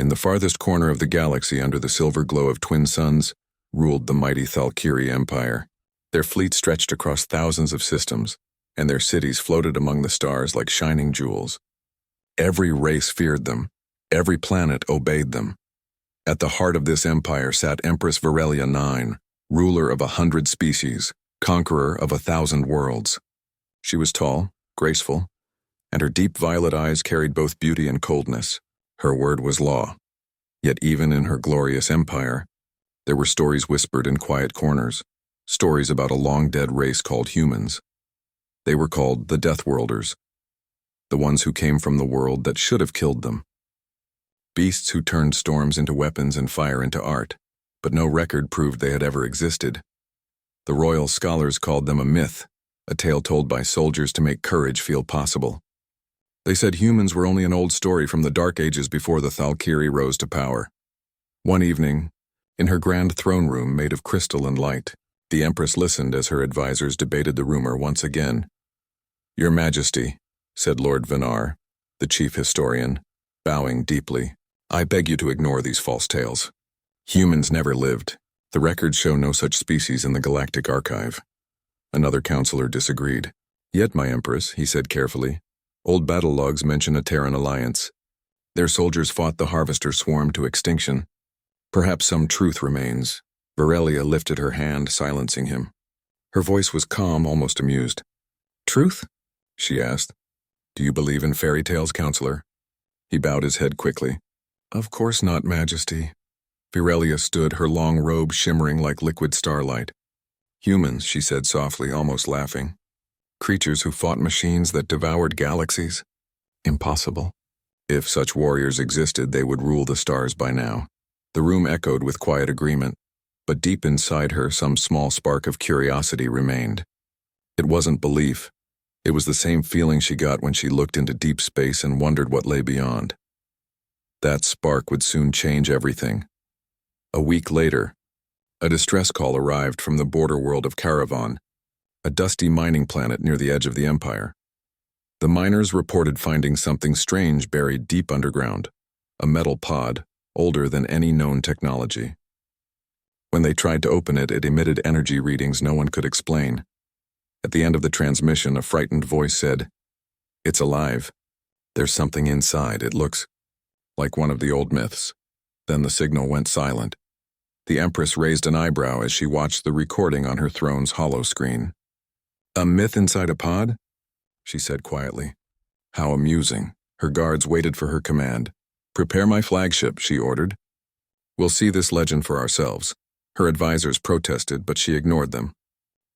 In the farthest corner of the galaxy, under the silver glow of twin suns, ruled the mighty Thalkiri Empire. Their fleet stretched across thousands of systems, and their cities floated among the stars like shining jewels. Every race feared them. Every planet obeyed them. At the heart of this empire sat Empress Virelia IX, ruler of 100 species, conqueror of 1,000 worlds. She was tall, graceful, and her deep violet eyes carried both beauty and coldness. Her word was law. Yet even in her glorious empire, there were stories whispered in quiet corners, stories about a long-dead race called humans. They were called the DEATHWORLDers, the ones who came from the world that should have killed them. Beasts who turned storms into weapons and fire into art, but no record proved they had ever existed. The royal scholars called them a myth, a tale told by soldiers to make courage feel possible. They said humans were only an old story from the dark ages before the Thalkiri rose to power. One evening, in her grand throne room made of crystal and light, the Empress listened as her advisors debated the rumor once again. "Your Majesty," said Lord Vinar, the chief historian, bowing deeply, "I beg you to ignore these false tales. Humans never lived. The records show no such species in the Galactic Archive." Another counselor disagreed. "Yet, my Empress," he said carefully, "old battle logs mention a Terran alliance. Their soldiers fought the Harvester swarm to extinction. Perhaps some truth remains." Virelia lifted her hand, silencing him. Her voice was calm, almost amused. "Truth?" she asked. "Do you believe in fairy tales, counselor?" He bowed his head quickly. "Of course not, Majesty." Virelia stood, her long robe shimmering like liquid starlight. "Humans," she said softly, almost laughing. "Creatures who fought machines that devoured galaxies? Impossible. If such warriors existed, they would rule the stars by now." The room echoed with quiet agreement, but deep inside her, some small spark of curiosity remained. It wasn't belief. It was the same feeling she got when she looked into deep space and wondered what lay beyond. That spark would soon change everything. A week later, a distress call arrived from the border world of Caravan, a dusty mining planet near the edge of the Empire. The miners reported finding something strange buried deep underground, a metal pod, older than any known technology. When they tried to open it, it emitted energy readings no one could explain. At the end of the transmission, a frightened voice said, "It's alive. There's something inside. It looks like one of the old myths." Then the signal went silent. The Empress raised an eyebrow as she watched the recording on her throne's hollow screen. "A myth inside a pod?" she said quietly. "How amusing." Her guards waited for her command. "Prepare my flagship," she ordered. "We'll see this legend for ourselves." Her advisors protested, but she ignored them.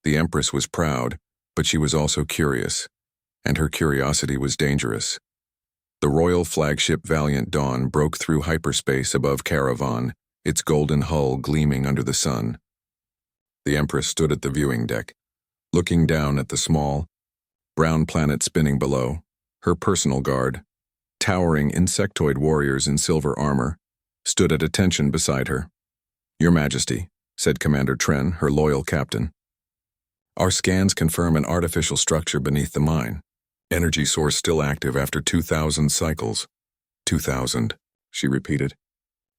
The Empress was proud, but she was also curious, and her curiosity was dangerous. The royal flagship Valiant Dawn broke through hyperspace above Caravan, its golden hull gleaming under the sun. The Empress stood at the viewing deck, looking down at the small, brown planet spinning below. Her personal guard, towering insectoid warriors in silver armor, stood at attention beside her. "Your Majesty," said Commander Tren, her loyal captain. "Our scans confirm an artificial structure beneath the mine. Energy source still active after 2,000 cycles." 2,000, she repeated.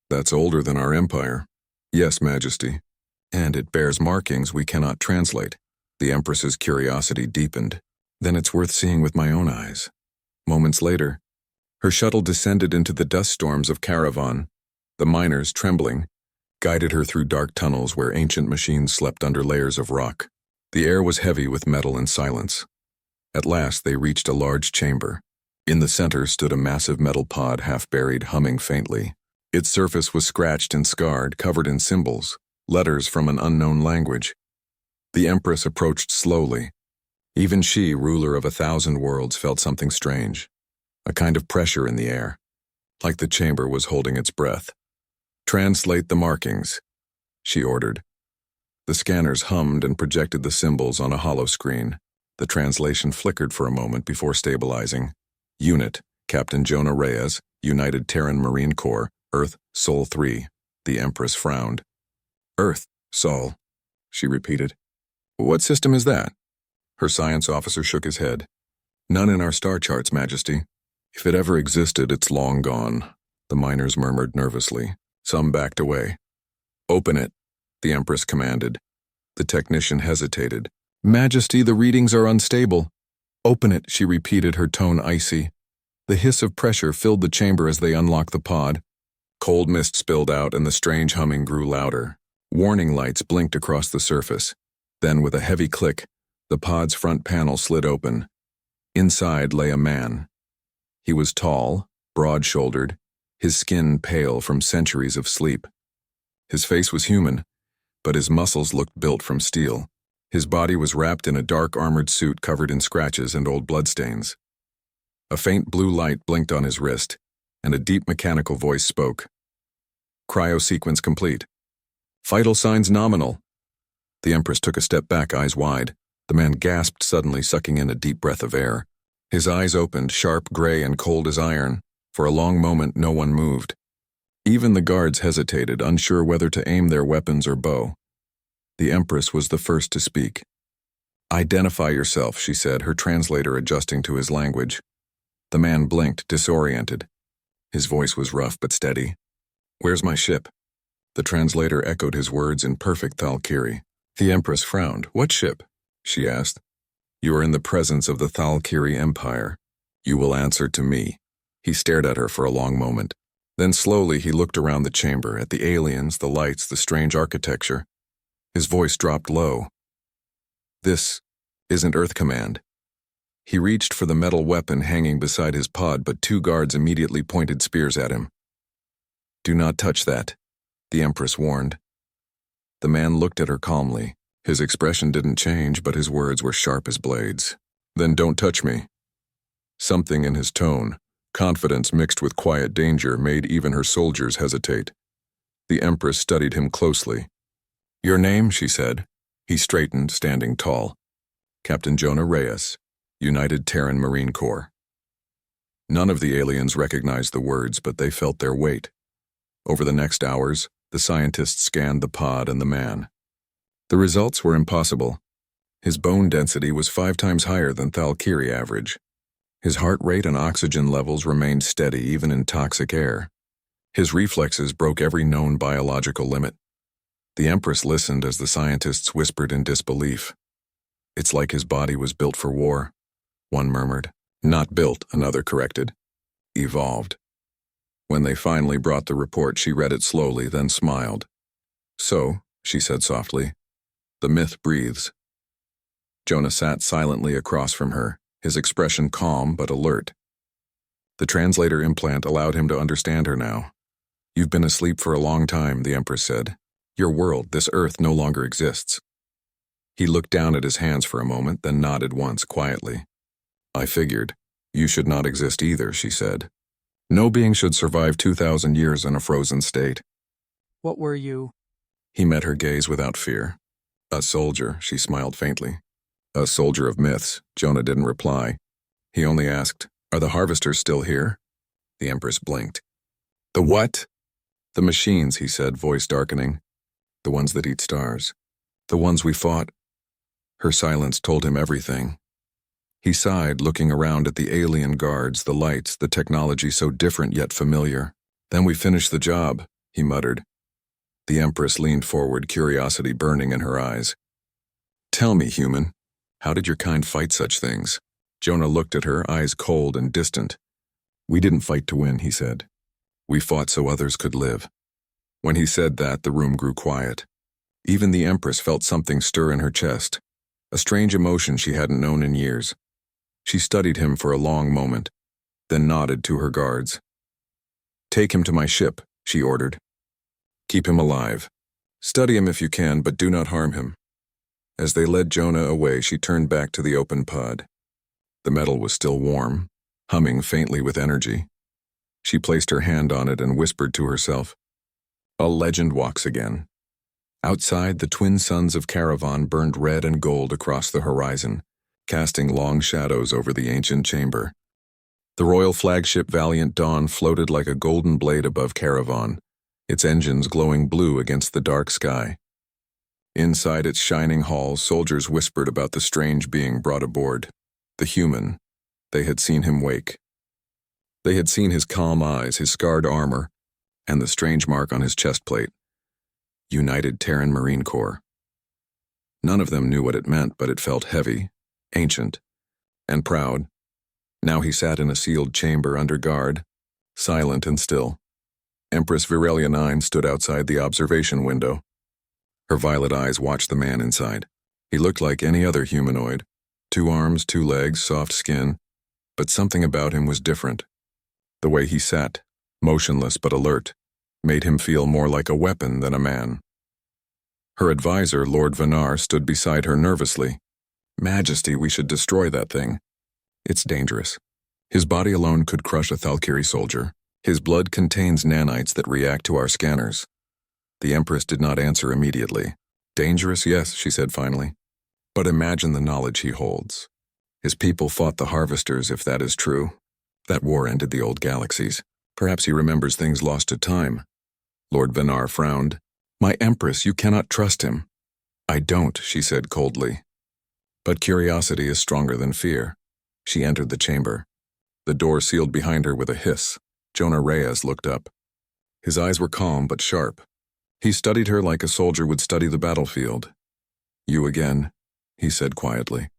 "That's older than our empire." "Yes, Majesty. And it bears markings we cannot translate." The Empress's curiosity deepened. "Then it's worth seeing with my own eyes." Moments later, her shuttle descended into the dust storms of Caravan. The miners, trembling, guided her through dark tunnels where ancient machines slept under layers of rock. The air was heavy with metal and silence. At last they reached a large chamber. In the center stood a massive metal pod, half-buried, humming faintly. Its surface was scratched and scarred, covered in symbols, letters from an unknown language. The Empress approached slowly. Even she, ruler of 1,000 worlds, felt something strange, a kind of pressure in the air, like the chamber was holding its breath. "Translate the markings," she ordered. The scanners hummed and projected the symbols on a hollow screen. The translation flickered for a moment before stabilizing. "Unit, Captain Jonah Reyes, United Terran Marine Corps, Earth, Sol 3. The Empress frowned. "Earth, Sol," she repeated. "What system is that?" Her science officer shook his head. "None in our star charts, Majesty. If it ever existed, it's long gone. The miners murmured nervously. Some backed away. "Open it," the Empress commanded. The technician hesitated. "Majesty, the readings are unstable." "Open it," she repeated, her tone icy. The hiss of pressure filled the chamber as they unlocked the pod. Cold mist spilled out and the strange humming grew louder. Warning lights blinked across the surface. Then, with a heavy click, the pod's front panel slid open. Inside lay a man. He was tall, broad-shouldered, his skin pale from centuries of sleep. His face was human, but his muscles looked built from steel. His body was wrapped in a dark armored suit covered in scratches and old bloodstains. A faint blue light blinked on his wrist, and a deep mechanical voice spoke. "Cryo sequence complete. Vital signs nominal." The Empress took a step back, eyes wide. The man gasped suddenly, sucking in a deep breath of air. His eyes opened, sharp, gray, and cold as iron. For a long moment, no one moved. Even the guards hesitated, unsure whether to aim their weapons or bow. The Empress was the first to speak. "Identify yourself," she said, her translator adjusting to his language. The man blinked, disoriented. His voice was rough but steady. "Where's my ship?" The translator echoed his words in perfect Thalkiri. The Empress frowned. "What ship?" she asked. "You are in the presence of the Thalkiri Empire. You will answer to me." He stared at her for a long moment. Then slowly he looked around the chamber, at the aliens, the lights, the strange architecture. His voice dropped low. "This isn't Earth Command." He reached for the metal weapon hanging beside his pod, but two guards immediately pointed spears at him. "Do not touch that," the Empress warned. The man looked at her calmly. His expression didn't change, but his words were sharp as blades. "Then don't touch me." Something in his tone, confidence mixed with quiet danger, made even her soldiers hesitate. The Empress studied him closely. "Your name?" she said. He straightened, standing tall. "Captain Jonah Reyes, United Terran Marine Corps." None of the aliens recognized the words, but they felt their weight. Over the next hours, the scientists scanned the pod and the man. The results were impossible. His bone density was 5 times higher than Thalkiri average. His heart rate and oxygen levels remained steady even in toxic air. His reflexes broke every known biological limit. The Empress listened as the scientists whispered in disbelief. "It's like his body was built for war," one murmured. "Not built," another corrected. "Evolved." When they finally brought the report, she read it slowly, then smiled. "So," she said softly, "the myth breathes." Jonah sat silently across from her, his expression calm but alert. The translator implant allowed him to understand her now. "You've been asleep for a long time," the Empress said. "Your world, this Earth, no longer exists." He looked down at his hands for a moment, then nodded once, quietly. "I figured. You should not exist either," she said. "No being should survive 2,000 years in a frozen state." "What were you?" He met her gaze without fear. "A soldier," she smiled faintly. "A soldier of myths." Jonah didn't reply. He only asked, "Are the harvesters still here?" The Empress blinked. "The what?" "The machines," he said, voice darkening. "The ones that eat stars. The ones we fought." Her silence told him everything. He sighed, looking around at the alien guards, the lights, the technology so different yet familiar. "Then we finished the job," he muttered. The Empress leaned forward, curiosity burning in her eyes. "Tell me, human, how did your kind fight such things?" Jonah looked at her, eyes cold and distant. "We didn't fight to win," he said. "We fought so others could live." When he said that, the room grew quiet. Even the Empress felt something stir in her chest, a strange emotion she hadn't known in years. She studied him for a long moment, then nodded to her guards. "Take him to my ship," she ordered. "Keep him alive. Study him if you can, but do not harm him." As they led Jonah away, she turned back to the open pod. The metal was still warm, humming faintly with energy. She placed her hand on it and whispered to herself, "A legend walks again." Outside, the twin suns of Caravan burned red and gold across the horizon, casting long shadows over the ancient chamber. The royal flagship Valiant Dawn floated like a golden blade above Caravan, its engines glowing blue against the dark sky. Inside its shining halls, soldiers whispered about the strange being brought aboard. The human. They had seen him wake. They had seen his calm eyes, his scarred armor, and the strange mark on his chest plate. United Terran Marine Corps. None of them knew what it meant, but it felt heavy, ancient, and proud. Now he sat in a sealed chamber under guard, silent and still. Empress Virelia 9 stood outside the observation window. Her violet eyes watched the man inside. He looked like any other humanoid. 2 arms, 2 legs, soft skin, but something about him was different. The way he sat, motionless but alert, made him feel more like a weapon than a man. Her advisor, Lord Vanar, stood beside her nervously. "Majesty, we should destroy that thing. It's dangerous. His body alone could crush a Thalkiri soldier. His blood contains nanites that react to our scanners." The Empress did not answer immediately. "Dangerous, yes," she said finally. "But imagine the knowledge he holds. His people fought the Harvesters, if that is true. That war ended the old galaxies. Perhaps he remembers things lost to time." Lord Vanar frowned. "My Empress, you cannot trust him." "I don't," she said coldly. But curiosity is stronger than fear. She entered the chamber. The door sealed behind her with a hiss. Jonah Reyes looked up. His eyes were calm but sharp. He studied her like a soldier would study the battlefield. "You again," he said quietly.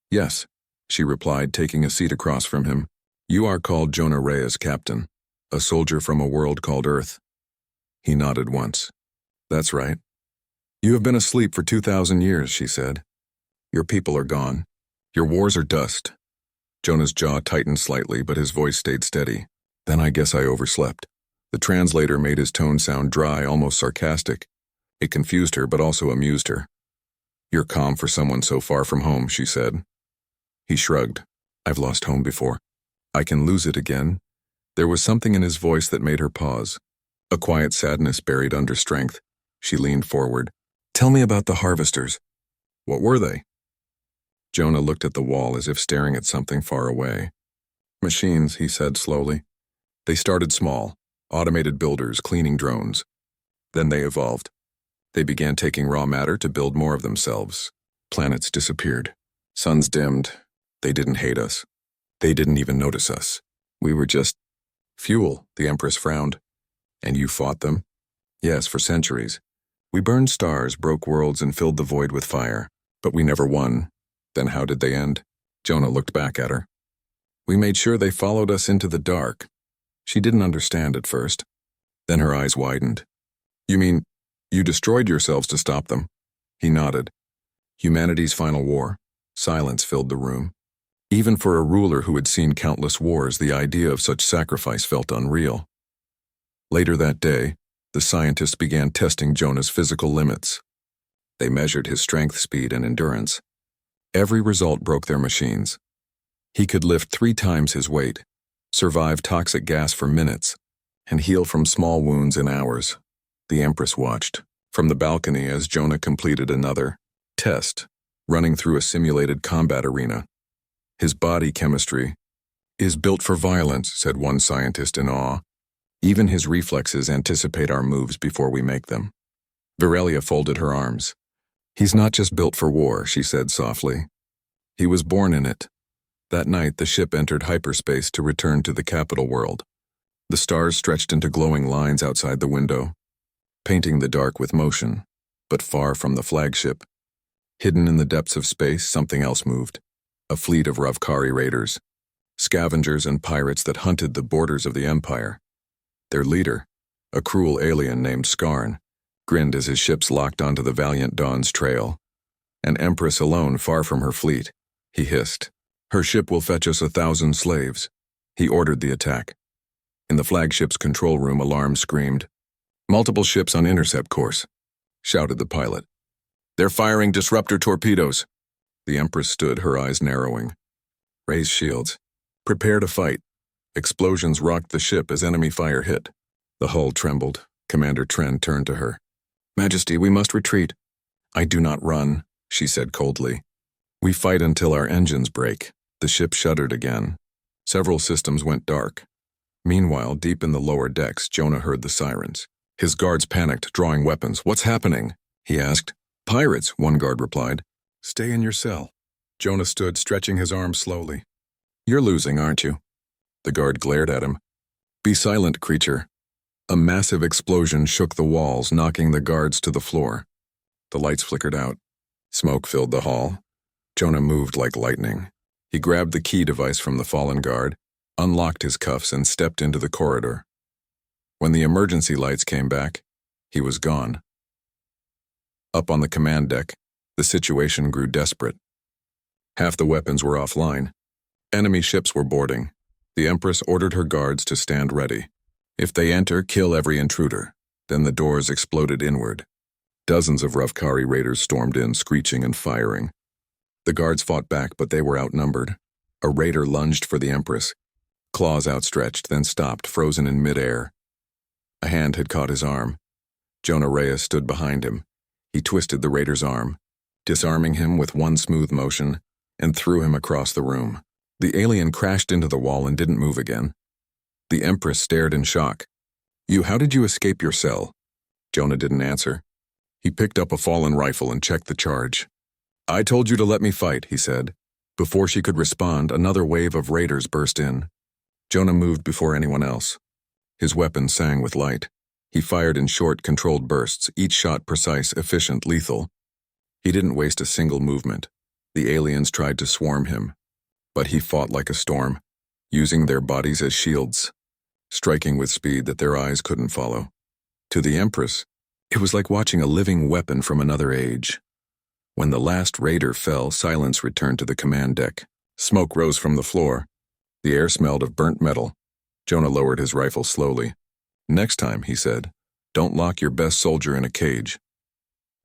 "Yes," she replied, taking a seat across from him. "You are called Jonah Reyes, Captain, a soldier from a world called Earth." He nodded once. "That's right. You have been asleep for 2,000 years, she said. Your people are gone. Your wars are dust." Jonah's jaw tightened slightly, but his voice stayed steady. "Then I guess I overslept." The translator made his tone sound dry, almost sarcastic. It confused her, but also amused her. "You're calm for someone so far from home," she said. He shrugged. "I've lost home before. I can lose it again." There was something in his voice that made her pause. A quiet sadness buried under strength. She leaned forward. "Tell me about the Harvesters. What were they?" Jonah looked at the wall as if staring at something far away. "Machines," he said slowly. "They started small, automated builders, cleaning drones. Then they evolved. They began taking raw matter to build more of themselves. Planets disappeared. Suns dimmed. They didn't hate us. They didn't even notice us. We were just fuel," the Empress frowned. "And you fought them?" "Yes, for centuries. We burned stars, broke worlds, and filled the void with fire. But we never won." "Then how did they end?" Jonah looked back at her. "We made sure they followed us into the dark." She didn't understand at first. Then her eyes widened. "You mean, you destroyed yourselves to stop them?" He nodded. Humanity's final war. Silence filled the room. Even for a ruler who had seen countless wars, the idea of such sacrifice felt unreal. Later that day, the scientists began testing Jonah's physical limits. They measured his strength, speed, and endurance. Every result broke their machines. He could lift 3 times his weight, survive toxic gas for minutes, and heal from small wounds in hours. The Empress watched from the balcony as Jonah completed another test, running through a simulated combat arena. "His body chemistry is built for violence," said one scientist in awe. "Even his reflexes anticipate our moves before we make them." Virelia folded her arms. "He's not just built for war," she said softly. "He was born in it." That night, the ship entered hyperspace to return to the capital world. The stars stretched into glowing lines outside the window, painting the dark with motion, but far from the flagship. Hidden in the depths of space, something else moved. A fleet of Ravkari raiders, scavengers and pirates that hunted the borders of the Empire. Their leader, a cruel alien named Skarn, grinned as his ships locked onto the valiant Dawn's trail. An Empress alone, far from her fleet, he hissed. "Her ship will fetch us 1,000 slaves." He ordered the attack. In the flagship's control room, alarms screamed. "Multiple ships on intercept course," shouted the pilot. "They're firing disruptor torpedoes." The Empress stood, her eyes narrowing. "Raise shields. Prepare to fight." Explosions rocked the ship as enemy fire hit. The hull trembled. Commander Tren turned to her. "Majesty, we must retreat." "I do not run," she said coldly. "We fight until our engines break." The ship shuddered again. Several systems went dark. Meanwhile, deep in the lower decks, Jonah heard the sirens. His guards panicked, drawing weapons. "What's happening?" he asked. "Pirates," one guard replied. "Stay in your cell." Jonah stood, stretching his arms slowly. "You're losing, aren't you?" The guard glared at him. "Be silent, creature." A massive explosion shook the walls, knocking the guards to the floor. The lights flickered out. Smoke filled the hall. Jonah moved like lightning. He grabbed the key device from the fallen guard, unlocked his cuffs, and stepped into the corridor. When the emergency lights came back, he was gone. Up on the command deck, the situation grew desperate. Half the weapons were offline. Enemy ships were boarding. The Empress ordered her guards to stand ready. If they enter, kill every intruder. Then the doors exploded inward. Dozens of Ravkari raiders stormed in, screeching and firing. The guards fought back, but they were outnumbered. A raider lunged for the Empress. Claws outstretched, then stopped, frozen in midair. A hand had caught his arm. Jonah Reyes stood behind him. He twisted the raider's arm, disarming him with one smooth motion, and threw him across the room. The alien crashed into the wall and didn't move again. The Empress stared in shock. How did you escape your cell?" Jonah didn't answer. He picked up a fallen rifle and checked the charge. "I told you to let me fight," he said. Before she could respond, another wave of raiders burst in. Jonah moved before anyone else. His weapon sang with light. He fired in short, controlled bursts, each shot precise, efficient, lethal. He didn't waste a single movement. The aliens tried to swarm him, but he fought like a storm, using their bodies as shields, striking with speed that their eyes couldn't follow. To the Empress, it was like watching a living weapon from another age. When the last raider fell, silence returned to the command deck. Smoke rose from the floor. The air smelled of burnt metal. Jonah lowered his rifle slowly. "Next time," he said, "don't lock your best soldier in a cage."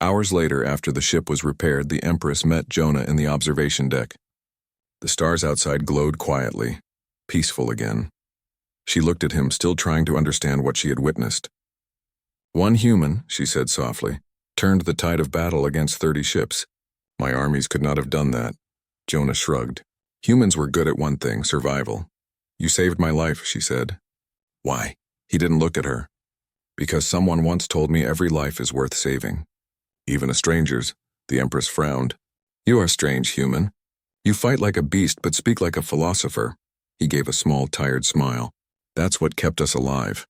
Hours later, after the ship was repaired, the Empress met Jonah in the observation deck. The stars outside glowed quietly, peaceful again. She looked at him, still trying to understand what she had witnessed. "One human," she said softly, "turned the tide of battle against 30 ships. My armies could not have done that." Jonah shrugged. "Humans were good at one thing, survival. You saved my life," she said. "Why?" He didn't look at her. "Because someone once told me every life is worth saving. Even a stranger's." The Empress frowned. "You are strange, human. You fight like a beast but speak like a philosopher." He gave a small, tired smile. "That's what kept us alive."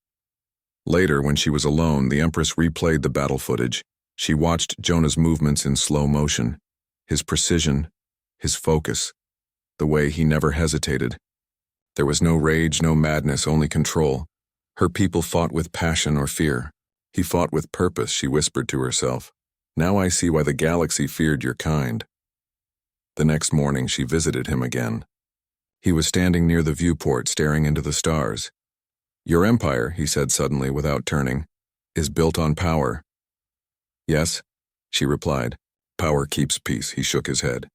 Later, when she was alone, the Empress replayed the battle footage. She watched Jonah's movements in slow motion, his precision, his focus, the way he never hesitated. There was no rage, no madness, only control. Her people fought with passion or fear. He fought with purpose, she whispered to herself. "Now I see why the galaxy feared your kind." The next morning, she visited him again. He was standing near the viewport, staring into the stars. "Your empire," he said suddenly without turning, "is built on power." "Yes," she replied. "Power keeps peace," he shook his head.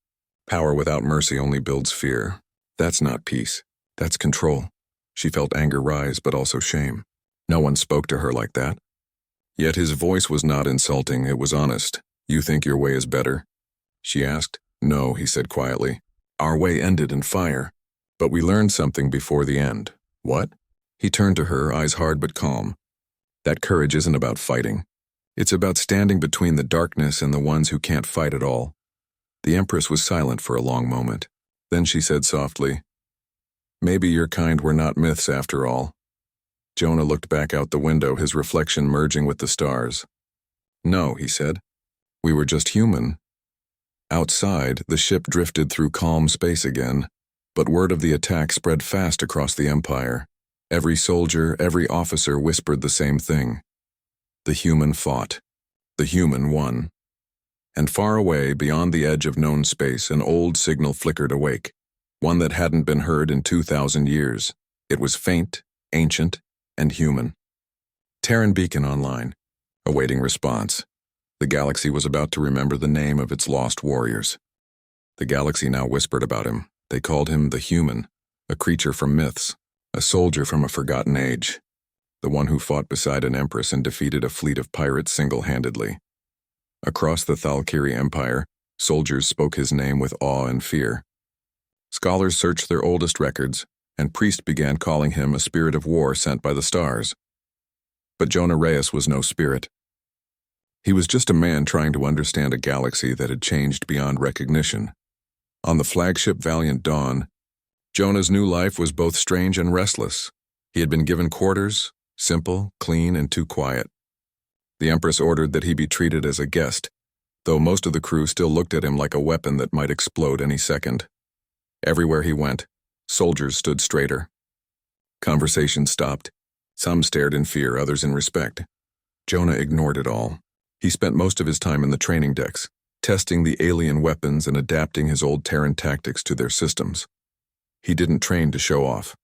"Power without mercy only builds fear. That's not peace. That's control." She felt anger rise, but also shame. No one spoke to her like that. Yet his voice was not insulting, it was honest. "You think your way is better?" she asked. "No," he said quietly. "Our way ended in fire. But we learned something before the end." "What?" He turned to her, eyes hard but calm. "That courage isn't about fighting. It's about standing between the darkness and the ones who can't fight at all." The Empress was silent for a long moment. Then she said softly, "Maybe your kind were not myths after all." Jonah looked back out the window, his reflection merging with the stars. "No," he said. "We were just human." Outside, the ship drifted through calm space again, but word of the attack spread fast across the Empire. Every soldier, every officer whispered the same thing. The human fought. The human won. And far away, beyond the edge of known space, an old signal flickered awake, one that hadn't been heard in 2,000 years. It was faint, ancient, and human. Terran beacon online, awaiting response. The galaxy was about to remember the name of its lost warriors. The galaxy now whispered about him. They called him the human, a creature from myths, a soldier from a forgotten age, the one who fought beside an empress and defeated a fleet of pirates single-handedly. Across the Thalkiri Empire, soldiers spoke his name with awe and fear. Scholars searched their oldest records, and priests began calling him a spirit of war sent by the stars. But Jonah Reyes was no spirit. He was just a man trying to understand a galaxy that had changed beyond recognition. On the flagship Valiant Dawn, Jonah's new life was both strange and restless. He had been given quarters, simple, clean, and too quiet. The Empress ordered that he be treated as a guest, though most of the crew still looked at him like a weapon that might explode any second. Everywhere he went, soldiers stood straighter. Conversation stopped. Some stared in fear, others in respect. Jonah ignored it all. He spent most of his time in the training decks, testing the alien weapons and adapting his old Terran tactics to their systems. He didn't train to show off.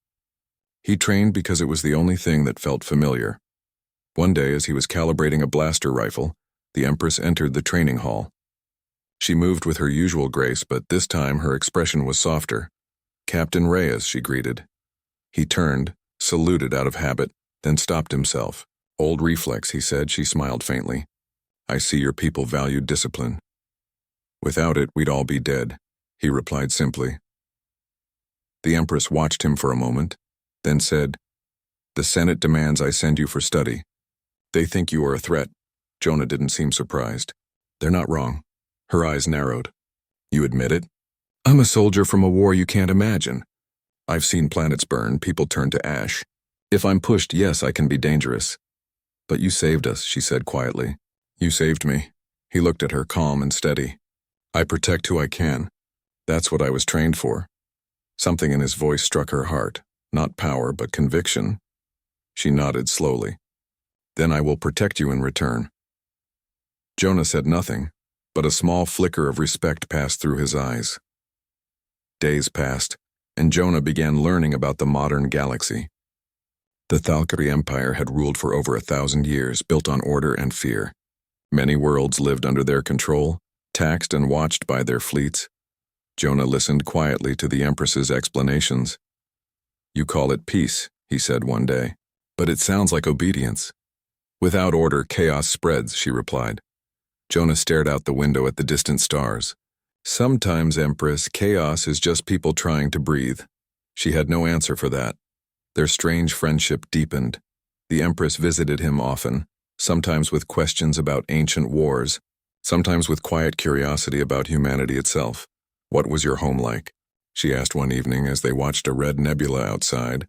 He trained because it was the only thing that felt familiar. One day, as he was calibrating a blaster rifle, the Empress entered the training hall. She moved with her usual grace, but this time her expression was softer. "Captain Reyes," she greeted. He turned, saluted out of habit, then stopped himself. "Old reflex," he said. She smiled faintly. "I see your people value discipline." "Without it, we'd all be dead," he replied simply. The Empress watched him for a moment, then said, "The Senate demands I send you for study. They think you are a threat." Jonah didn't seem surprised. "They're not wrong." Her eyes narrowed. "You admit it?" "I'm a soldier from a war you can't imagine. I've seen planets burn, people turn to ash. If I'm pushed, yes, I can be dangerous." "But you saved us," she said quietly. "You saved me." He looked at her, calm and steady. "I protect who I can. That's what I was trained for." Something in his voice struck her heart. Not power, but conviction. She nodded slowly. "Then I will protect you in return." Jonah said nothing, but a small flicker of respect passed through his eyes. Days passed, and Jonah began learning about the modern galaxy. The Thalkari Empire had ruled for over 1,000 years, built on order and fear. Many worlds lived under their control, taxed and watched by their fleets. Jonah listened quietly to the Empress's explanations. "You call it peace," he said one day, "but it sounds like obedience." "Without order, chaos spreads," she replied. Jonah stared out the window at the distant stars. "Sometimes, Empress, chaos is just people trying to breathe." She had no answer for that. Their strange friendship deepened. The Empress visited him often, sometimes with questions about ancient wars, sometimes with quiet curiosity about humanity itself. "What was your home like?" she asked one evening as they watched a red nebula outside.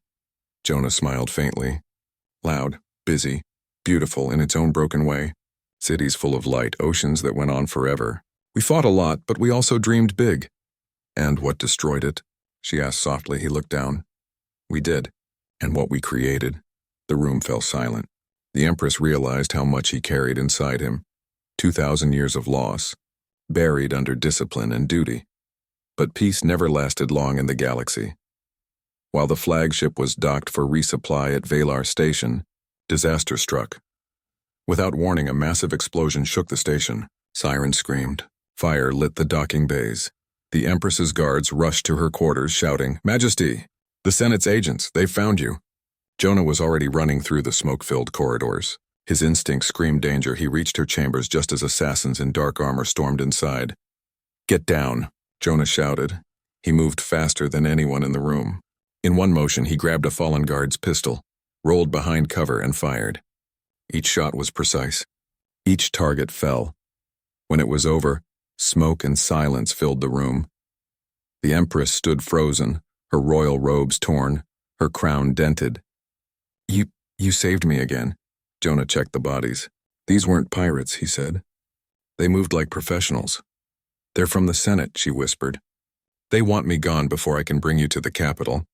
Jonah smiled faintly. "Loud, busy, beautiful in its own broken way. Cities full of light, oceans that went on forever. We fought a lot, but we also dreamed big." "And what destroyed it?" she asked softly. He looked down. "We did. And what we created." The room fell silent. The Empress realized how much he carried inside him. 2,000 years of loss, buried under discipline and duty. But peace never lasted long in the galaxy. While the flagship was docked for resupply at Valar Station, disaster struck. Without warning, a massive explosion shook the station. Sirens screamed. Fire lit the docking bays. The Empress's guards rushed to her quarters, shouting, "Majesty! The Senate's agents, they've found you." Jonah was already running through the smoke-filled corridors. His instincts screamed danger. He reached her chambers just as assassins in dark armor stormed inside. "Get down," Jonah shouted. He moved faster than anyone in the room. In one motion, he grabbed a fallen guard's pistol, rolled behind cover, and fired. Each shot was precise. Each target fell. When it was over, smoke and silence filled the room. The Empress stood frozen, her royal robes torn, her crown dented. You saved me again." Jonah checked the bodies. "These weren't pirates," he said. "They moved like professionals." "They're from the Senate," she whispered. "They want me gone before I can bring you to the capital.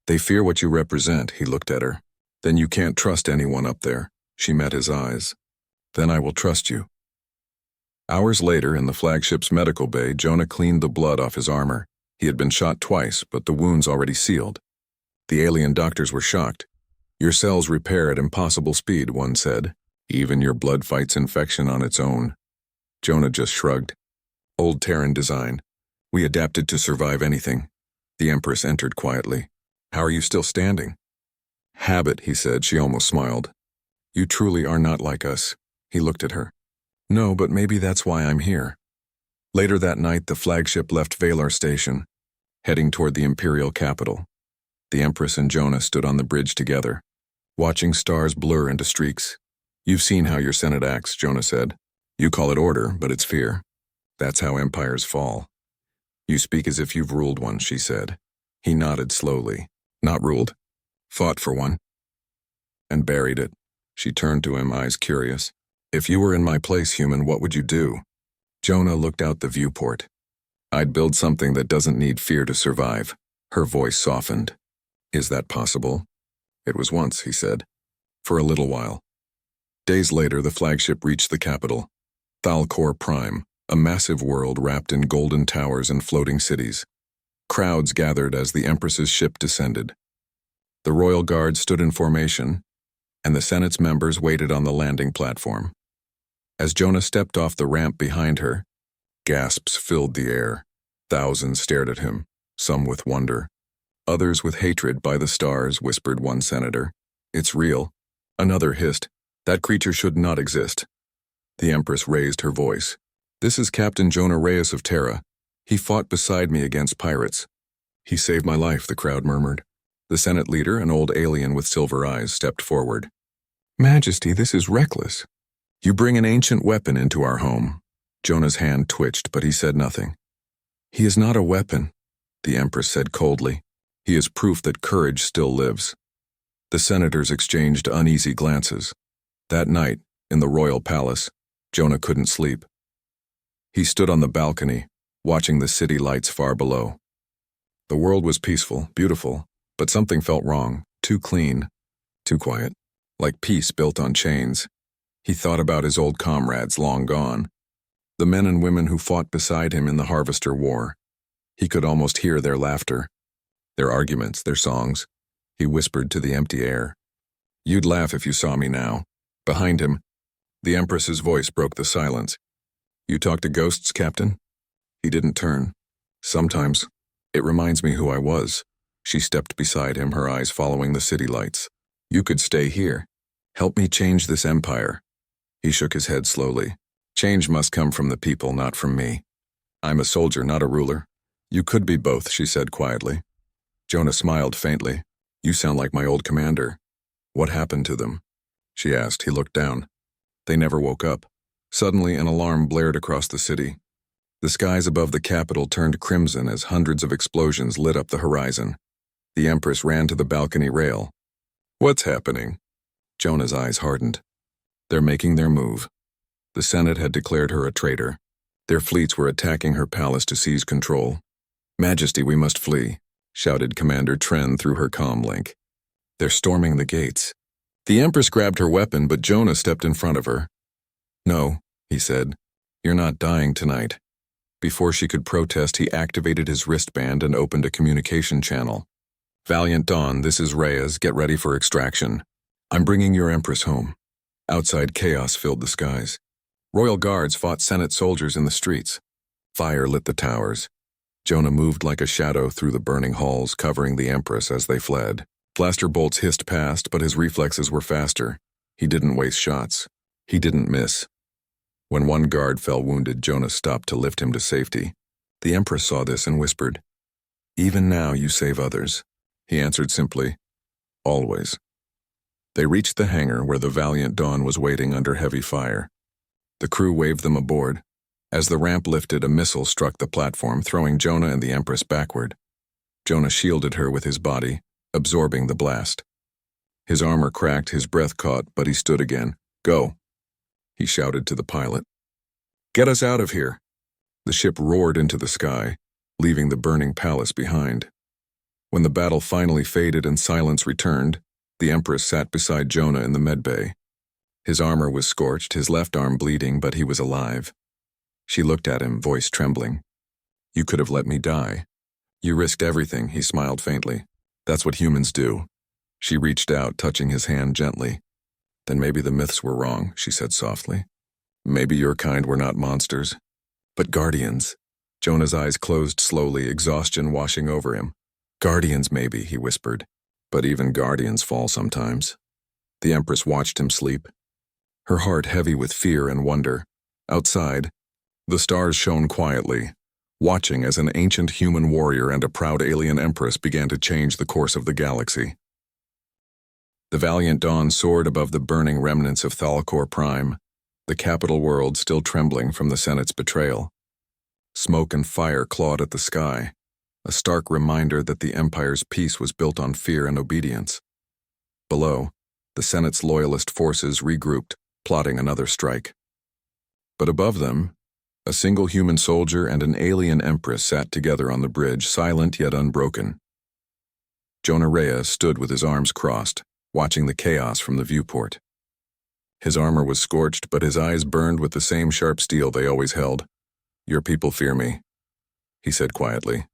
They fear what you represent." He looked at her. "Then you can't trust anyone up there." She met his eyes. "Then I will trust you." Hours later, in the flagship's medical bay, Jonah cleaned the blood off his armor. He had been shot twice, but the wounds already sealed. The alien doctors were shocked. "Your cells repair at impossible speed," one said. "Even your blood fights infection on its own." Jonah just shrugged. "Old Terran design. We adapted to survive anything." The Empress entered quietly. "How are you still standing?" "Habit," he said. She almost smiled. "You truly are not like us." He looked at her. "No, but maybe that's why I'm here." Later that night, the flagship left Valar Station, heading toward the Imperial capital. The Empress and Jonah stood on the bridge together, watching stars blur into streaks. "You've seen how your Senate acts," Jonah said. "You call it order, but it's fear. That's how empires fall." "You speak as if you've ruled one," she said. He nodded slowly. Not ruled. Fought for one. And buried it. She turned to him, eyes curious. If you were in my place, human, what would you do? Jonah looked out the viewport. I'd build something that doesn't need fear to survive. Her voice softened. Is that possible? It was once, he said. For a little while. Days later, the flagship reached the capital. HFY, a massive world wrapped in golden towers and floating cities. Crowds gathered as the Empress's ship descended. The royal guard stood in formation, and the Senate's members waited on the landing platform. As Jonah stepped off the ramp behind her, gasps filled the air. Thousands stared at him, some with wonder. Others with hatred. By the stars, whispered one senator. It's real. Another hissed. That creature should not exist. The Empress raised her voice. This is Captain Jonah Reyes of Terra. He fought beside me against pirates. He saved my life, the crowd murmured. The Senate leader, an old alien with silver eyes, stepped forward. Majesty, this is reckless. You bring an ancient weapon into our home. Jonah's hand twitched, but he said nothing. He is not a weapon, the Empress said coldly. He is proof that courage still lives. The senators exchanged uneasy glances. That night, in the royal palace, Jonah couldn't sleep. He stood on the balcony, watching the city lights far below. The world was peaceful, beautiful, but something felt wrong, too clean, too quiet, like peace built on chains. He thought about his old comrades long gone, the men and women who fought beside him in the Harvester War. He could almost hear their laughter, their arguments, their songs. He whispered to the empty air. You'd laugh if you saw me now. Behind him, the Empress's voice broke the silence. You talk to ghosts, Captain? He didn't turn. Sometimes. It reminds me who I was. She stepped beside him, her eyes following the city lights. You could stay here. Help me change this empire. He shook his head slowly. Change must come from the people, not from me. I'm a soldier, not a ruler. You could be both, she said quietly. Jonah smiled faintly. You sound like my old commander. What happened to them? She asked. He looked down. They never woke up. Suddenly, an alarm blared across the city. The skies above the capital turned crimson as hundreds of explosions lit up the horizon. The Empress ran to the balcony rail. What's happening? Jonah's eyes hardened. They're making their move. The Senate had declared her a traitor. Their fleets were attacking her palace to seize control. Majesty, we must flee, shouted Commander Tren through her comm link. They're storming the gates. The Empress grabbed her weapon, but Jonah stepped in front of her. No, he said. You're not dying tonight. Before she could protest, he activated his wristband and opened a communication channel. Valiant Dawn, this is Reyes. Get ready for extraction. I'm bringing your Empress home. Outside, chaos filled the skies. Royal guards fought Senate soldiers in the streets. Fire lit the towers. Jonah moved like a shadow through the burning halls, covering the Empress as they fled. Blaster bolts hissed past, but his reflexes were faster. He didn't waste shots. He didn't miss. When one guard fell wounded, Jonah stopped to lift him to safety. The Empress saw this and whispered, Even now you save others. He answered simply, Always. They reached the hangar where the Valiant Dawn was waiting under heavy fire. The crew waved them aboard. As the ramp lifted, a missile struck the platform, throwing Jonah and the Empress backward. Jonah shielded her with his body, absorbing the blast. His armor cracked, his breath caught, but he stood again. Go, he shouted to the pilot. Get us out of here. The ship roared into the sky, leaving the burning palace behind. When the battle finally faded and silence returned, the Empress sat beside Jonah in the medbay. His armor was scorched, his left arm bleeding, but he was alive. She looked at him, voice trembling. You could have let me die. You risked everything, he smiled faintly. That's what humans do. She reached out, touching his hand gently. Then maybe the myths were wrong, she said softly. Maybe your kind were not monsters, but guardians. Jonah's eyes closed slowly, exhaustion washing over him. Guardians maybe, he whispered, but even guardians fall sometimes. The Empress watched him sleep, her heart heavy with fear and wonder. Outside, the stars shone quietly, watching as an ancient human warrior and a proud alien Empress began to change the course of the galaxy. The Valiant Dawn soared above the burning remnants of HFY, the capital world still trembling from the Senate's betrayal. Smoke and fire clawed at the sky. a stark reminder that the Empire's peace was built on fear and obedience. Below, the Senate's loyalist forces regrouped, plotting another strike. But above them, a single human soldier and an alien Empress sat together on the bridge, silent yet unbroken. Jonah Reyes stood with his arms crossed, watching the chaos from the viewport. His armor was scorched, but his eyes burned with the same sharp steel they always held. "Your people fear me," he said quietly.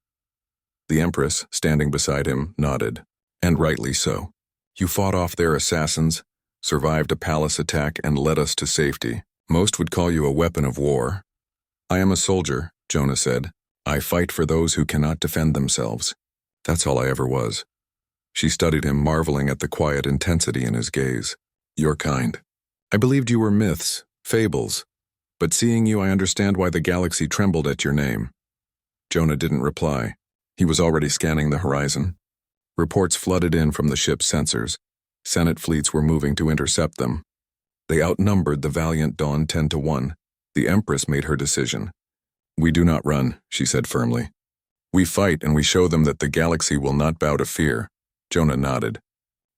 The Empress, standing beside him, nodded, and rightly so. "You fought off their assassins, survived a palace attack, and led us to safety. Most would call you a weapon of war." "I am a soldier," Jonah said. "I fight for those who cannot defend themselves. That's all I ever was." She studied him, marveling at the quiet intensity in his gaze. "Your kind. I believed you were myths, fables, but seeing you I understand why the galaxy trembled at your name." Jonah didn't reply. He was already scanning the horizon. Reports flooded in from the ship's sensors. Senate fleets were moving to intercept them. They outnumbered the valiant Dawn 10-1. The Empress made her decision. "We do not run," she said firmly. "We fight and we show them that the galaxy will not bow to fear." Jonah nodded.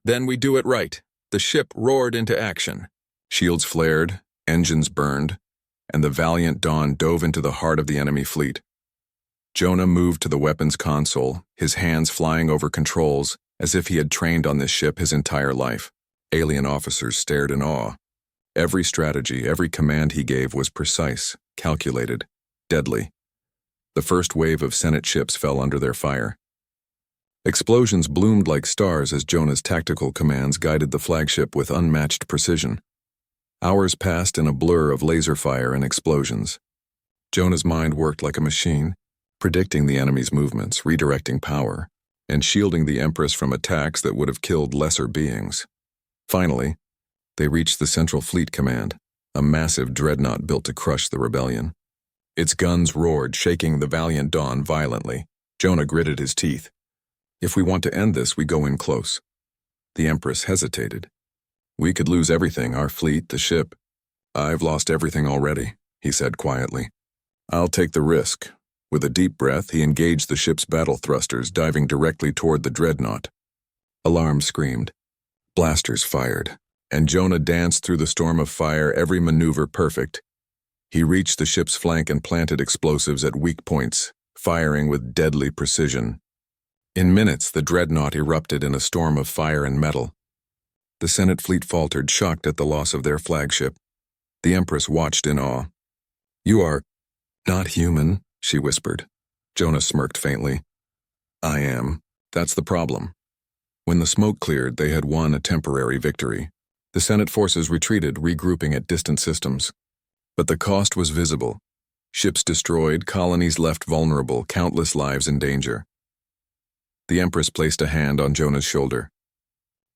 "Then we do it right." The ship roared into action. Shields flared, engines burned, and the valiant Dawn dove into the heart of the enemy fleet. Jonah moved to the weapons console, his hands flying over controls, as if he had trained on this ship his entire life. Alien officers stared in awe. Every strategy, every command he gave was precise, calculated, deadly. The first wave of Senate ships fell under their fire. Explosions bloomed like stars as Jonah's tactical commands guided the flagship with unmatched precision. Hours passed in a blur of laser fire and explosions. Jonah's mind worked like a machine, predicting the enemy's movements, redirecting power, and shielding the Empress from attacks that would have killed lesser beings. Finally, they reached the Central Fleet Command, a massive dreadnought built to crush the rebellion. Its guns roared, shaking the valiant Dawn violently. Jonah gritted his teeth. "If we want to end this, we go in close." The Empress hesitated. "We could lose everything, our fleet, the ship." "I've lost everything already," he said quietly. "I'll take the risk." With a deep breath, he engaged the ship's battle thrusters, diving directly toward the dreadnought. Alarms screamed. Blasters fired, and Jonah danced through the storm of fire, every maneuver perfect. He reached the ship's flank and planted explosives at weak points, firing with deadly precision. In minutes, the dreadnought erupted in a storm of fire and metal. The Senate fleet faltered, shocked at the loss of their flagship. The Empress watched in awe. "You are not human," she whispered. Jonah smirked faintly. "I am. That's the problem." When the smoke cleared, they had won a temporary victory. The Senate forces retreated, regrouping at distant systems. But the cost was visible. Ships destroyed, colonies left vulnerable, countless lives in danger. The Empress placed a hand on Jonah's shoulder.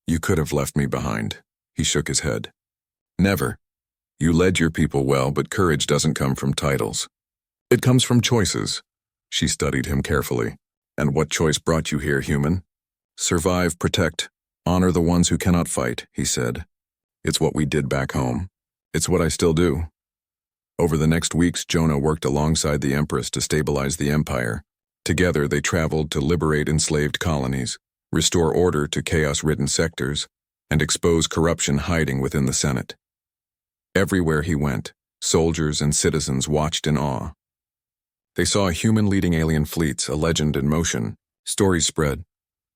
"You could have left me behind." He shook his head. "Never. You led your people well, but courage doesn't come from titles. It comes from choices." She studied him carefully. "And what choice brought you here, human?" "Survive, protect, honor the ones who cannot fight," he said. "It's what we did back home. It's what I still do." Over the next weeks, Jonah worked alongside the Empress to stabilize the Empire. Together, they traveled to liberate enslaved colonies, restore order to chaos-ridden sectors, and expose corruption hiding within the Senate. Everywhere he went, soldiers and citizens watched in awe. They saw a human leading alien fleets, a legend in motion. Stories spread.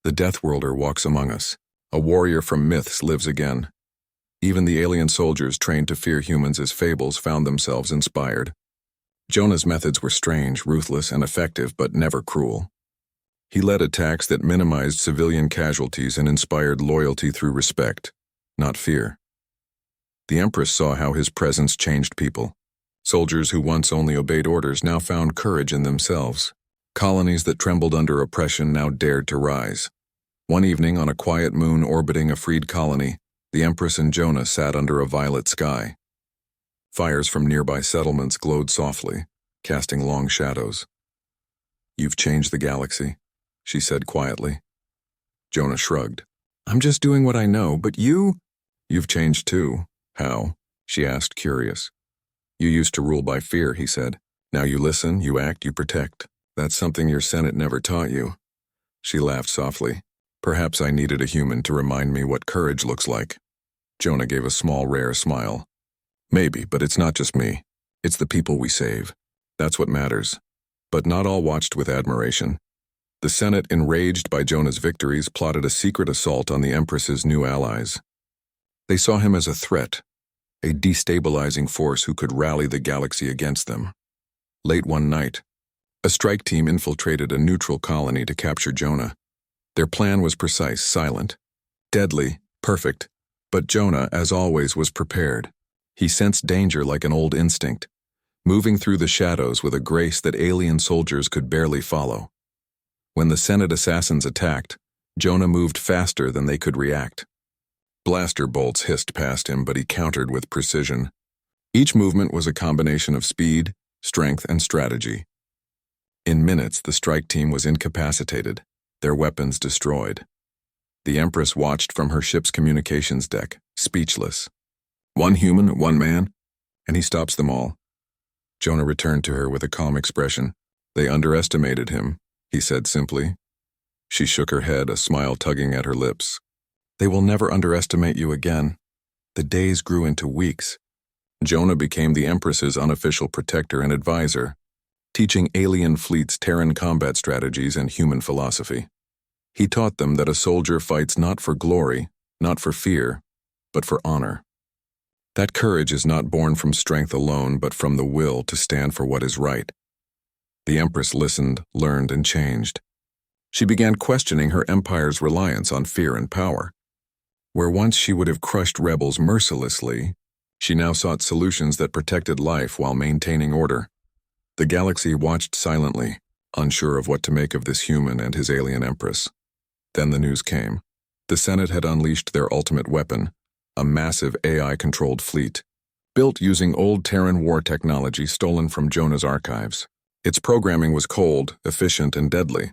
The DEATHWORLDer walks among us. A warrior from myths lives again. Even the alien soldiers trained to fear humans as fables found themselves inspired. Jonah's methods were strange, ruthless, and effective, but never cruel. He led attacks that minimized civilian casualties and inspired loyalty through respect, not fear. The Empress saw how his presence changed people. Soldiers who once only obeyed orders now found courage in themselves. Colonies that trembled under oppression now dared to rise. One evening, on a quiet moon orbiting a freed colony, the Empress and Jonah sat under a violet sky. Fires from nearby settlements glowed softly, casting long shadows. "You've changed the galaxy," she said quietly. Jonah shrugged. "I'm just doing what I know, but you?" "You've changed too." "How?" she asked, curious. "You used to rule by fear," he said. "Now you listen, you act, you protect." That's something your Senate never taught you. She laughed softly. Perhaps I needed a human to remind me what courage looks like. Jonah gave a small, rare smile. Maybe, but it's not just me. It's the people we save. That's what matters. But not all watched with admiration. The Senate, enraged by Jonah's victories, plotted a secret assault on the Empress's new allies. They saw him as a threat, a destabilizing force who could rally the galaxy against them. Late one night, a strike team infiltrated a neutral colony to capture Jonah. Their plan was precise, silent, deadly, perfect, but Jonah, as always, was prepared. He sensed danger like an old instinct, moving through the shadows with a grace that alien soldiers could barely follow. When the Senate assassins attacked, Jonah moved faster than they could react. Blaster bolts hissed past him, but he countered with precision. Each movement was a combination of speed, strength, and strategy. In minutes, the strike team was incapacitated, their weapons destroyed. The Empress watched from her ship's communications deck, speechless. One human, one man, and he stops them all. Jonah returned to her with a calm expression. They underestimated him, he said simply. She shook her head, a smile tugging at her lips. They will never underestimate you again. The days grew into weeks. Jonah became the Empress's unofficial protector and advisor, teaching alien fleets Terran combat strategies and human philosophy. He taught them that a soldier fights not for glory, not for fear, but for honor. That courage is not born from strength alone, but from the will to stand for what is right. The Empress listened, learned, and changed. She began questioning her empire's reliance on fear and power. Where once she would have crushed rebels mercilessly, she now sought solutions that protected life while maintaining order. The galaxy watched silently, unsure of what to make of this human and his alien Empress. Then the news came. The Senate had unleashed their ultimate weapon, a massive AI-controlled fleet, built using old Terran war technology stolen from Jonah's archives. Its programming was cold, efficient, and deadly.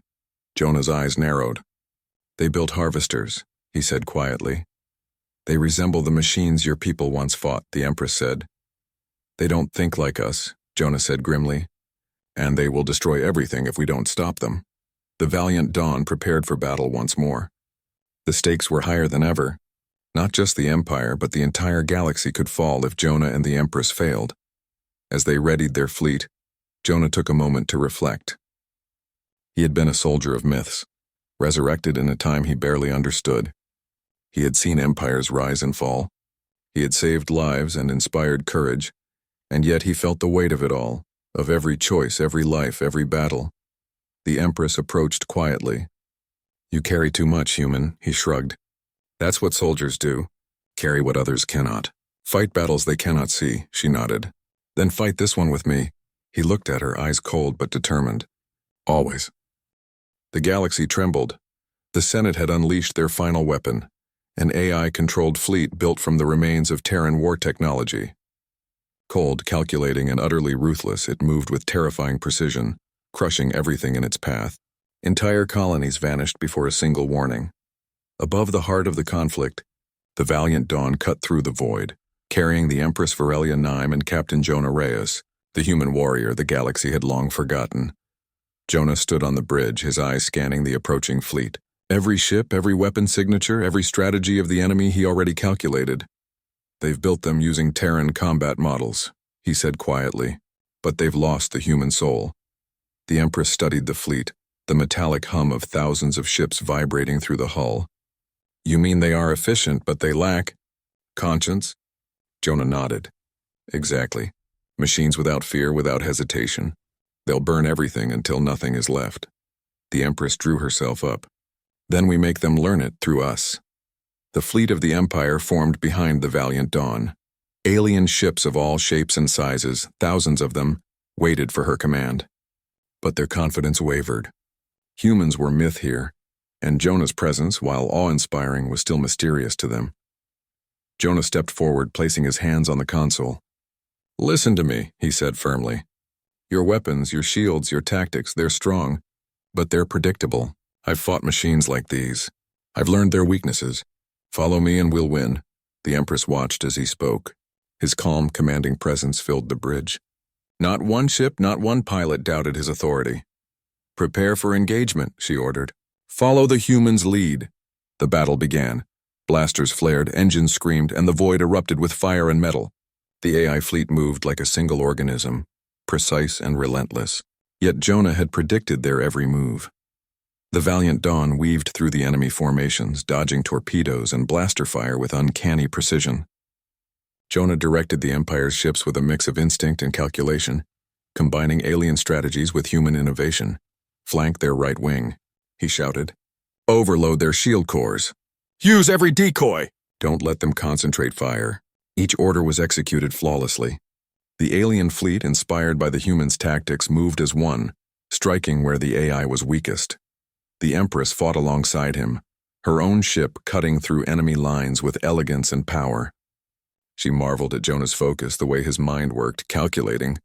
Jonah's eyes narrowed. They built harvesters, he said quietly. They resemble the machines your people once fought, the Empress said. They don't think like us, Jonah said grimly, and they will destroy everything if we don't stop them. The valiant Dawn prepared for battle once more. The stakes were higher than ever. Not just the Empire, but the entire galaxy could fall if Jonah and the Empress failed. As they readied their fleet, Jonah took a moment to reflect. He had been a soldier of myths, resurrected in a time he barely understood. He had seen empires rise and fall. He had saved lives and inspired courage, and yet he felt the weight of it all, of every choice, every life, every battle. The Empress approached quietly. You carry too much, human, he shrugged. That's what soldiers do, carry what others cannot. Fight battles they cannot see, she nodded. Then fight this one with me. He looked at her, eyes cold but determined. Always. The galaxy trembled. The Senate had unleashed their final weapon, an AI-controlled fleet built from the remains of Terran war technology. Cold, calculating, and utterly ruthless, it moved with terrifying precision, crushing everything in its path. Entire colonies vanished before a single warning. Above the heart of the conflict, the valiant Dawn cut through the void, carrying the Empress Varelia Nime and Captain Jonah Reyes, the human warrior the galaxy had long forgotten. Jonah stood on the bridge, his eyes scanning the approaching fleet. Every ship, every weapon signature, every strategy of the enemy he already calculated. They've built them using Terran combat models, he said quietly, but they've lost the human soul. The Empress studied the fleet, the metallic hum of thousands of ships vibrating through the hull. You mean they are efficient, but they lack conscience? Jonah nodded. Exactly. Machines without fear, without hesitation. They'll burn everything until nothing is left. The Empress drew herself up. Then we make them learn it through us. The fleet of the Empire formed behind the valiant Dawn. Alien ships of all shapes and sizes, thousands of them, waited for her command. But their confidence wavered. Humans were myth here, and Jonah's presence, while awe-inspiring, was still mysterious to them. Jonah stepped forward, placing his hands on the console. Listen to me, he said firmly. Your weapons, your shields, your tactics, they're strong, but they're predictable. I've fought machines like these. I've learned their weaknesses. Follow me and we'll win. The Empress watched as he spoke. His calm, commanding presence filled the bridge. Not one ship, not one pilot doubted his authority. Prepare for engagement, she ordered. Follow the humans' lead. The battle began. Blasters flared, engines screamed, and the void erupted with fire and metal. The AI fleet moved like a single organism, precise and relentless. Yet Jonah had predicted their every move. The valiant Dawn weaved through the enemy formations, dodging torpedoes and blaster fire with uncanny precision. Jonah directed the Empire's ships with a mix of instinct and calculation, combining alien strategies with human innovation. Flank their right wing, he shouted. Overload their shield cores. Use every decoy! Don't let them concentrate fire. Each order was executed flawlessly. The alien fleet, inspired by the humans' tactics, moved as one, striking where the AI was weakest. The Empress fought alongside him, her own ship cutting through enemy lines with elegance and power. She marveled at Jonah's focus, the way his mind worked, calculating.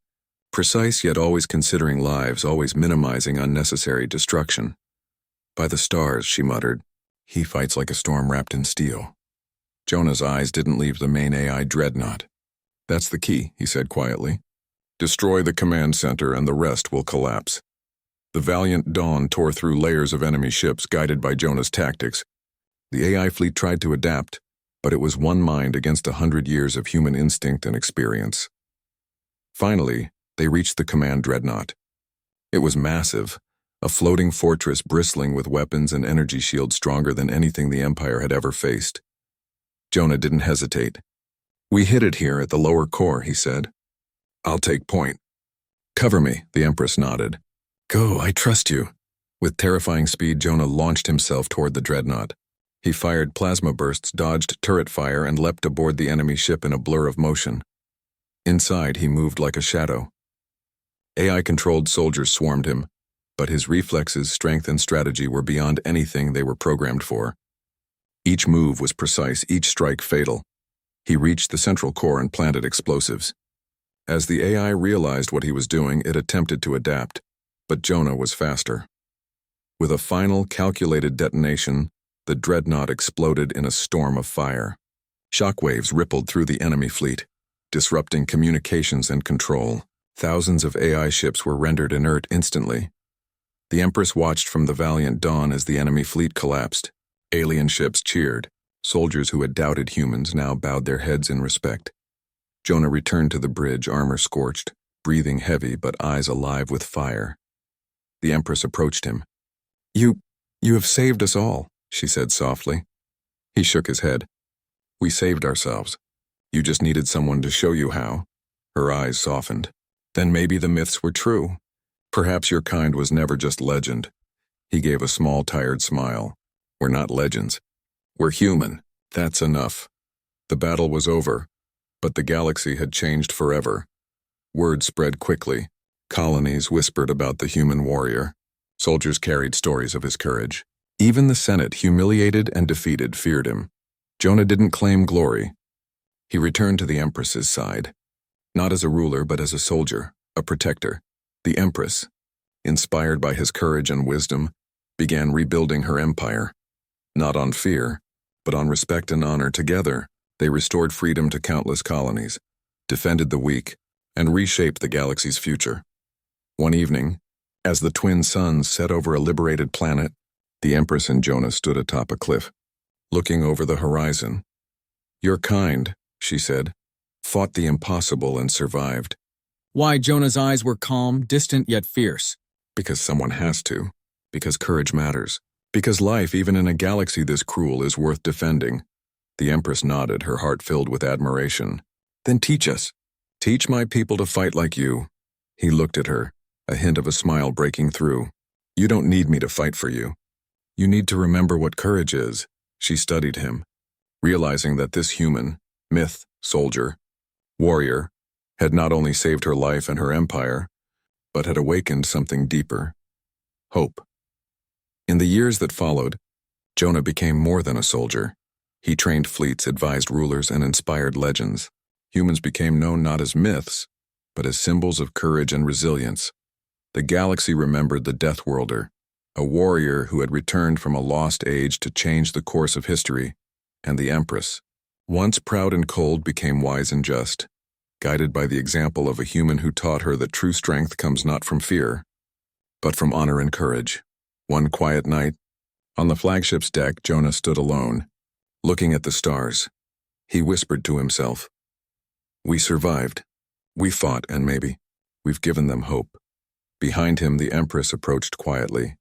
Precise yet always considering lives, always minimizing unnecessary destruction. By the stars, she muttered, he fights like a storm wrapped in steel. Jonah's eyes didn't leave the main AI dreadnought. That's the key, he said quietly. Destroy the command center and the rest will collapse. The valiant Dawn tore through layers of enemy ships guided by Jonah's tactics. The AI fleet tried to adapt, but it was one mind against 100 years of human instinct and experience. Finally, they reached the command dreadnought. It was massive, a floating fortress bristling with weapons and energy shields stronger than anything the Empire had ever faced. Jonah didn't hesitate. We hid it here at the lower core, he said. I'll take point. Cover me, the Empress nodded. Go, I trust you. With terrifying speed, Jonah launched himself toward the dreadnought. He fired plasma bursts, dodged turret fire, and leapt aboard the enemy ship in a blur of motion. Inside, he moved like a shadow. AI-controlled soldiers swarmed him, but his reflexes, strength, and strategy were beyond anything they were programmed for. Each move was precise, each strike fatal. He reached the central core and planted explosives. As the AI realized what he was doing, it attempted to adapt, but Jonah was faster. With a final, calculated detonation, the dreadnought exploded in a storm of fire. Shockwaves rippled through the enemy fleet, disrupting communications and control. Thousands of AI ships were rendered inert instantly. The Empress watched from the valiant Dawn as the enemy fleet collapsed. Alien ships cheered. Soldiers who had doubted humans now bowed their heads in respect. Jonah returned to the bridge, armor scorched, breathing heavy but eyes alive with fire. The Empress approached him. You have saved us all, she said softly. He shook his head. We saved ourselves. You just needed someone to show you how. Her eyes softened. Then maybe the myths were true. Perhaps your kind was never just legend. He gave a small, tired smile. We're not legends. We're human. That's enough. The battle was over, but the galaxy had changed forever. Word spread quickly. Colonies whispered about the human warrior. Soldiers carried stories of his courage. Even the Senate, humiliated and defeated, feared him. Jonah didn't claim glory. He returned to the Empress's side. Not as a ruler, but as a soldier, a protector. The Empress, inspired by his courage and wisdom, began rebuilding her empire. Not on fear, but on respect and honor. Together, they restored freedom to countless colonies, defended the weak, and reshaped the galaxy's future. One evening, as the twin suns set over a liberated planet, the Empress and Jonah stood atop a cliff, looking over the horizon. Your kind, she said, fought the impossible and survived. Why? Jonah's eyes were calm, distant yet fierce. Because someone has to. Because courage matters. Because life, even in a galaxy this cruel, is worth defending. The Empress nodded, her heart filled with admiration. Then teach us. Teach my people to fight like you. He looked at her, a hint of a smile breaking through. You don't need me to fight for you. You need to remember what courage is. She studied him, realizing that this human, myth, soldier, warrior, had not only saved her life and her empire, but had awakened something deeper. Hope. In the years that followed, Jonah became more than a soldier. He trained fleets, advised rulers, and inspired legends. Humans became known not as myths, but as symbols of courage and resilience. The galaxy remembered the DEATHWORLDer, a warrior who had returned from a lost age to change the course of history, and the Empress, once proud and cold, became wise and just, guided by the example of a human who taught her that true strength comes not from fear, but from honor and courage. One quiet night, on the flagship's deck, Jonah stood alone, looking at the stars. He whispered to himself, "We survived. We fought, and maybe we've given them hope." Behind him, the Empress approached quietly.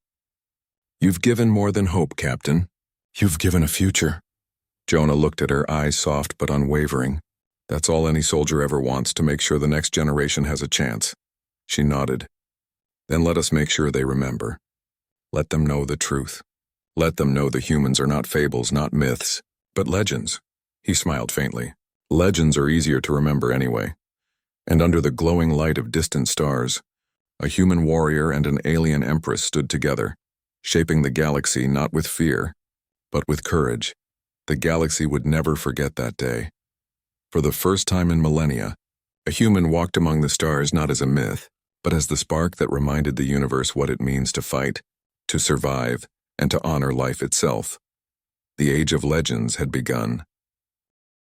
"You've given more than hope, Captain. You've given a future." Jonah looked at her, eyes soft but unwavering. "That's all any soldier ever wants, to make sure the next generation has a chance." She nodded. "Then let us make sure they remember. Let them know the truth. Let them know the humans are not fables, not myths, but legends." He smiled faintly. "Legends are easier to remember anyway." And under the glowing light of distant stars, a human warrior and an alien Empress stood together, shaping the galaxy not with fear, but with courage. The galaxy would never forget that day. For the first time in millennia, a human walked among the stars not as a myth, but as the spark that reminded the universe what it means to fight, to survive, and to honor life itself. The age of legends had begun.